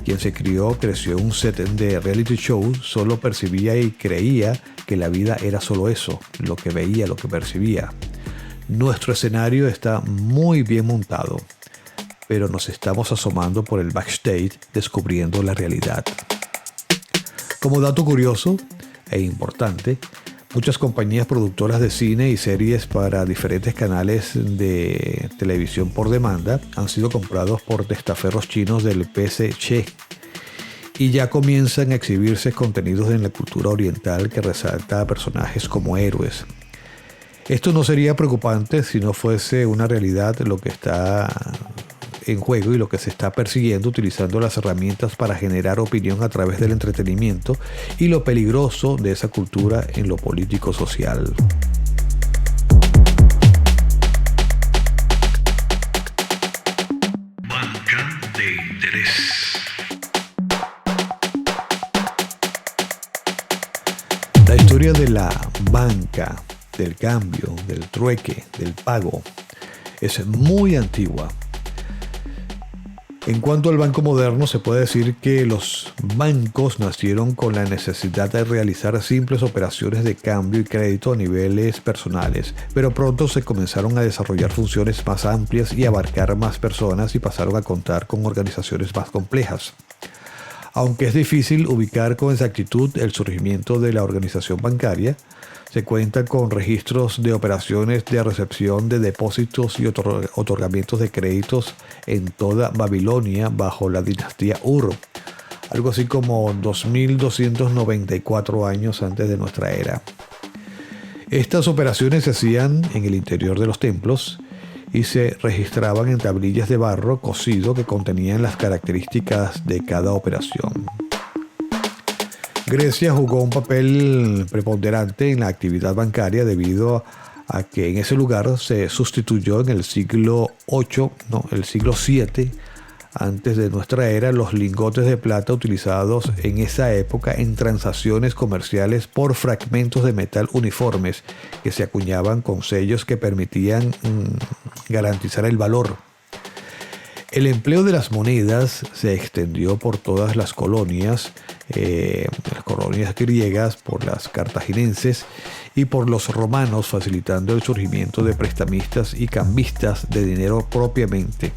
quien se creció en un set de reality show, solo percibía y creía que la vida era solo eso, lo que veía, lo que percibía. Nuestro escenario está muy bien montado, pero nos estamos asomando por el backstage descubriendo la realidad. Como dato curioso e importante, Muchas compañías productoras de cine y series para diferentes canales de televisión por demanda han sido comprados por testaferros chinos del PSC y ya comienzan a exhibirse contenidos en la cultura oriental que resalta a personajes como héroes. Esto no sería preocupante si no fuese una realidad lo que está en juego y lo que se está persiguiendo utilizando las herramientas para generar opinión a través del entretenimiento y lo peligroso de esa cultura en lo político-social. Banca de interés. La historia de la banca, del cambio, del trueque, del pago, es muy antigua. En cuanto al banco moderno, se puede decir que los bancos nacieron con la necesidad de realizar simples operaciones de cambio y crédito a niveles personales, pero pronto se comenzaron a desarrollar funciones más amplias y abarcar más personas y pasaron a contar con organizaciones más complejas. Aunque es difícil ubicar con exactitud el surgimiento de la organización bancaria, se cuenta con registros de operaciones de recepción de depósitos y otorgamientos de créditos en toda Babilonia bajo la dinastía Ur, algo así como 2294 años antes de nuestra era. Estas operaciones se hacían en el interior de los templos y se registraban en tablillas de barro cocido que contenían las características de cada operación. Grecia jugó un papel preponderante en la actividad bancaria debido a que en ese lugar se sustituyó en el siglo VII antes de nuestra era los lingotes de plata utilizados en esa época en transacciones comerciales por fragmentos de metal uniformes que se acuñaban con sellos que permitían garantizar el valor. El empleo de las monedas se extendió por todas las colonias griegas, por las cartaginenses y por los romanos, facilitando el surgimiento de prestamistas y cambistas de dinero propiamente.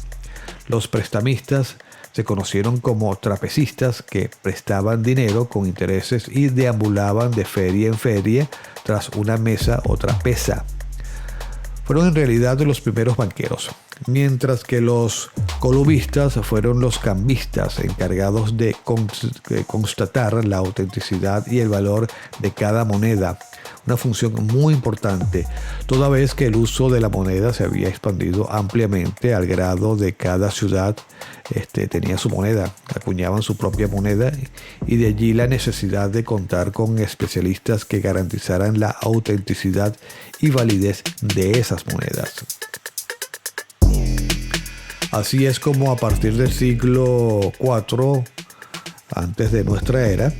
Los prestamistas se conocieron como trapecistas, que prestaban dinero con intereses y deambulaban de feria en feria tras una mesa o trapeza. Fueron en realidad los primeros banqueros, mientras que los colubistas fueron los cambistas encargados de constatar la autenticidad y el valor de cada moneda, una función muy importante, toda vez que el uso de la moneda se había expandido ampliamente al grado de cada ciudad tenía su moneda, acuñaban su propia moneda, y de allí la necesidad de contar con especialistas que garantizaran la autenticidad y validez de esas monedas. Así es como a partir del siglo IV antes de nuestra era,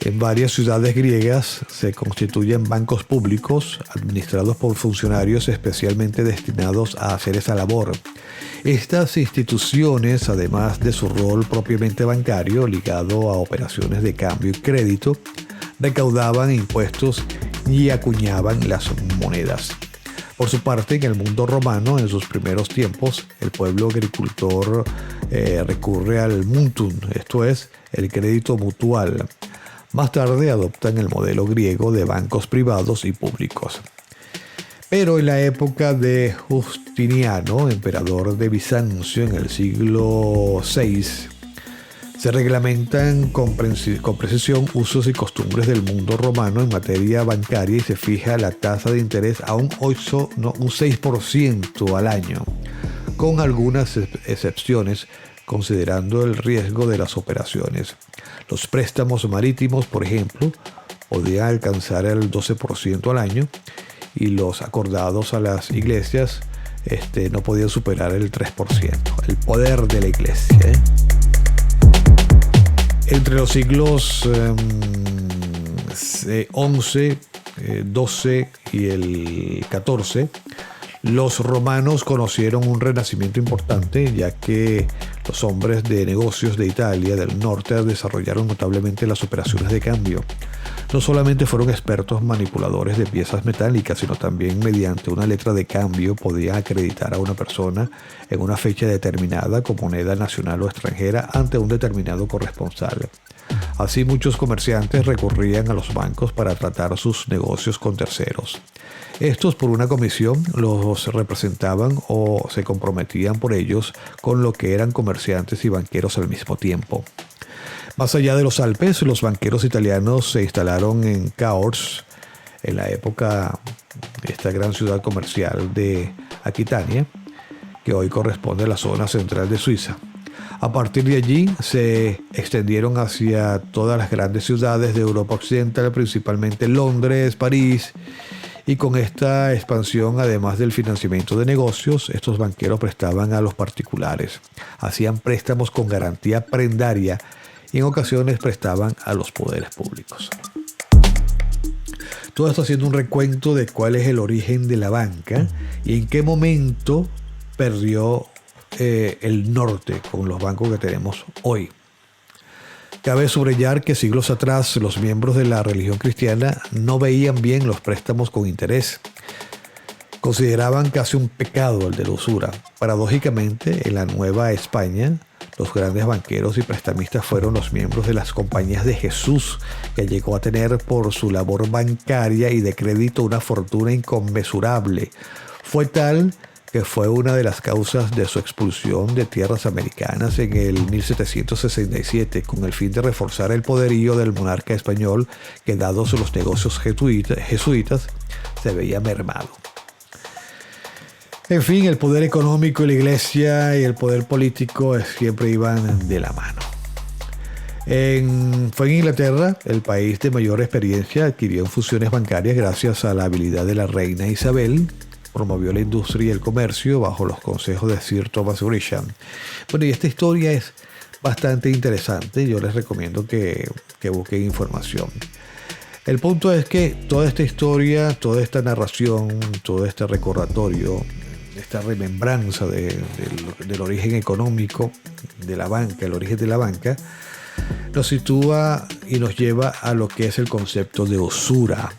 en varias ciudades griegas se constituyen bancos públicos administrados por funcionarios especialmente destinados a hacer esa labor. Estas instituciones, además de su rol propiamente bancario ligado a operaciones de cambio y crédito, recaudaban impuestos y acuñaban las monedas. Por su parte, en el mundo romano, en sus primeros tiempos, el pueblo agricultor recurre al mutuum, esto es, el crédito mutual. Más tarde adoptan el modelo griego de bancos privados y públicos. Pero en la época de Justiniano, emperador de Bizancio, en el siglo VI, se reglamentan con precisión usos y costumbres del mundo romano en materia bancaria y se fija la tasa de interés a un 6% al año, con algunas excepciones, considerando el riesgo de las operaciones. Los préstamos marítimos, por ejemplo, podían alcanzar el 12% al año y los acordados a las iglesias no podían superar el 3%. El poder de la iglesia. Entre los siglos XI, XII y el XIV, los romanos conocieron un renacimiento importante, ya que los hombres de negocios de Italia del norte desarrollaron notablemente las operaciones de cambio. No solamente fueron expertos manipuladores de piezas metálicas, sino también mediante una letra de cambio podían acreditar a una persona en una fecha determinada con moneda nacional o extranjera ante un determinado corresponsal. Así muchos comerciantes recurrían a los bancos para tratar sus negocios con terceros. Estos, por una comisión, los representaban o se comprometían por ellos con lo que eran comerciantes y banqueros al mismo tiempo. Más allá de los Alpes, los banqueros italianos se instalaron en Cahors, en la época de esta gran ciudad comercial de Aquitania, que hoy corresponde a la zona central de Suiza. A partir de allí se extendieron hacia todas las grandes ciudades de Europa Occidental, principalmente Londres, París, y con esta expansión, además del financiamiento de negocios, estos banqueros prestaban a los particulares, hacían préstamos con garantía prendaria y en ocasiones prestaban a los poderes públicos. Todo esto haciendo un recuento de cuál es el origen de la banca y en qué momento perdió el norte con los bancos que tenemos hoy. Cabe subrayar que siglos atrás los miembros de la religión cristiana no veían bien los préstamos con interés. Consideraban casi un pecado el de la usura. Paradójicamente, en la Nueva España, los grandes banqueros y prestamistas fueron los miembros de las compañías de Jesús, que llegó a tener por su labor bancaria y de crédito una fortuna inconmensurable. Fue tal que fue una de las causas de su expulsión de tierras americanas en el 1767, con el fin de reforzar el poderío del monarca español, que dados los negocios jesuitas se veía mermado. En fin, el poder económico y la iglesia y el poder político siempre iban de la mano. Fue en Inglaterra, el país de mayor experiencia, adquirió fusiones bancarias gracias a la habilidad de la reina Isabel. Promovió la industria y el comercio bajo los consejos de Sir Thomas Gresham. Bueno, y esta historia es bastante interesante. Yo les recomiendo que busquen información. El punto es que toda esta historia, toda esta narración, todo este recordatorio, esta remembranza del origen económico de la banca, el origen de la banca, nos sitúa y nos lleva a lo que es el concepto de usura,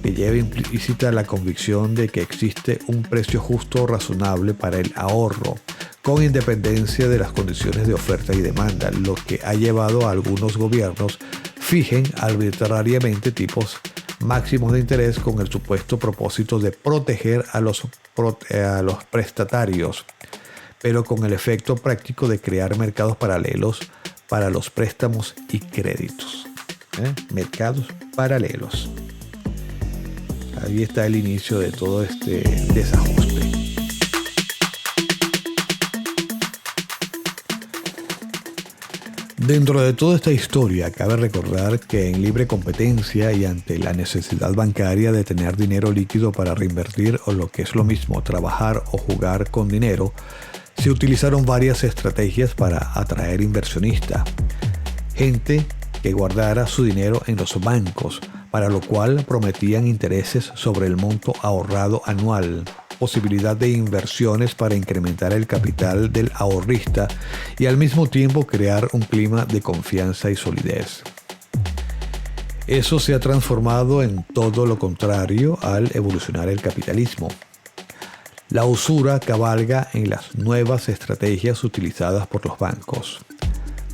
que lleva implícita la convicción de que existe un precio justo o razonable para el ahorro, con independencia de las condiciones de oferta y demanda, lo que ha llevado a algunos gobiernos fijen arbitrariamente tipos máximos de interés con el supuesto propósito de proteger a los prestatarios, pero con el efecto práctico de crear mercados paralelos para los préstamos y créditos. Mercados paralelos. Ahí está el inicio de todo este desajuste. Dentro de toda esta historia, cabe recordar que en libre competencia y ante la necesidad bancaria de tener dinero líquido para reinvertir o lo que es lo mismo, trabajar o jugar con dinero, se utilizaron varias estrategias para atraer inversionistas. Gente que guardara su dinero en los bancos, para lo cual prometían intereses sobre el monto ahorrado anual, posibilidad de inversiones para incrementar el capital del ahorrista y al mismo tiempo crear un clima de confianza y solidez. Eso se ha transformado en todo lo contrario al evolucionar el capitalismo. La usura cabalga en las nuevas estrategias utilizadas por los bancos.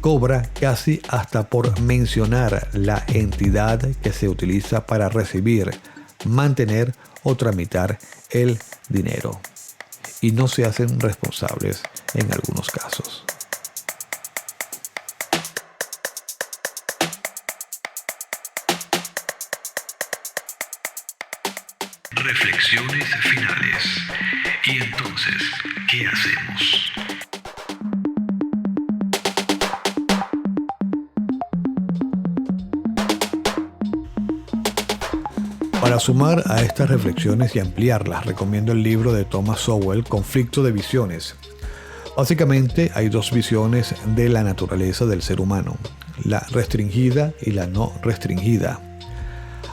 Cobra casi hasta por mencionar la entidad que se utiliza para recibir, mantener o tramitar el dinero. Y no se hacen responsables en algunos casos. Reflexiones finales. ¿Y entonces qué hacemos? Para sumar a estas reflexiones y ampliarlas, recomiendo el libro de Thomas Sowell, Conflicto de Visiones. Básicamente hay dos visiones de la naturaleza del ser humano, la restringida y la no restringida.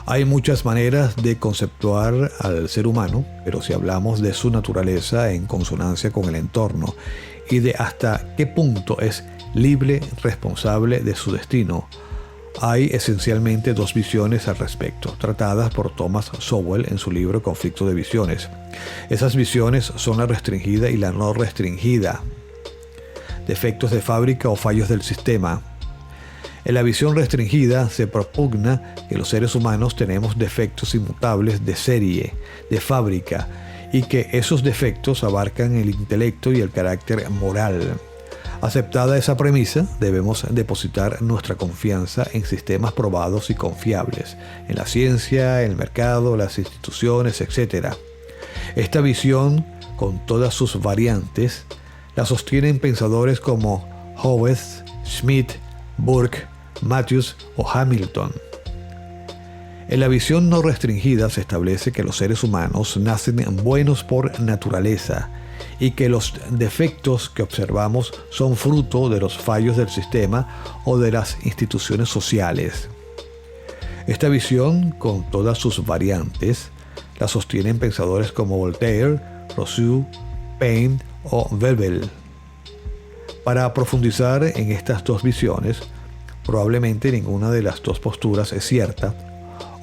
Hay muchas maneras de conceptuar al ser humano, pero si hablamos de su naturaleza en consonancia con el entorno y de hasta qué punto es libre, responsable de su destino, hay esencialmente dos visiones al respecto, tratadas por Thomas Sowell en su libro Conflicto de Visiones. Esas visiones son la restringida y la no restringida, defectos de fábrica o fallos del sistema. En la visión restringida se propugna que los seres humanos tenemos defectos inmutables de serie, de fábrica, y que esos defectos abarcan el intelecto y el carácter moral. Aceptada esa premisa, debemos depositar nuestra confianza en sistemas probados y confiables, en la ciencia, el mercado, las instituciones, etc. Esta visión, con todas sus variantes, la sostienen pensadores como Hobbes, Schmidt, Burke, Matthews o Hamilton. En la visión no restringida se establece que los seres humanos nacen buenos por naturaleza y que los defectos que observamos son fruto de los fallos del sistema o de las instituciones sociales. Esta visión, con todas sus variantes, la sostienen pensadores como Voltaire, Rousseau, Paine o Bebel. Para profundizar en estas dos visiones, probablemente ninguna de las dos posturas es cierta,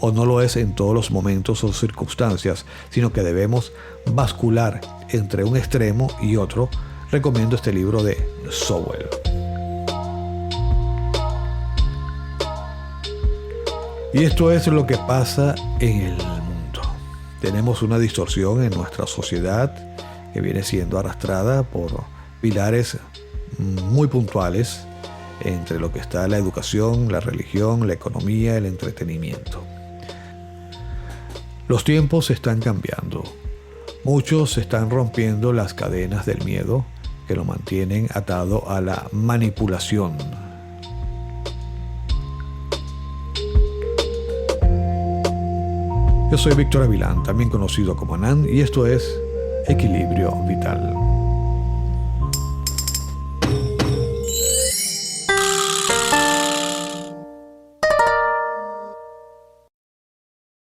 o no lo es en todos los momentos o circunstancias, sino que debemos bascular entre un extremo y otro. Recomiendo este libro de Sowell. Y esto es lo que pasa en el mundo. Tenemos una distorsión en nuestra sociedad que viene siendo arrastrada por pilares muy puntuales entre lo que está la educación, la religión, la economía, el entretenimiento. Los tiempos están cambiando. Muchos están rompiendo las cadenas del miedo que lo mantienen atado a la manipulación. Yo soy Víctor Avilán, también conocido como Anand, y esto es Equilibrio Vital.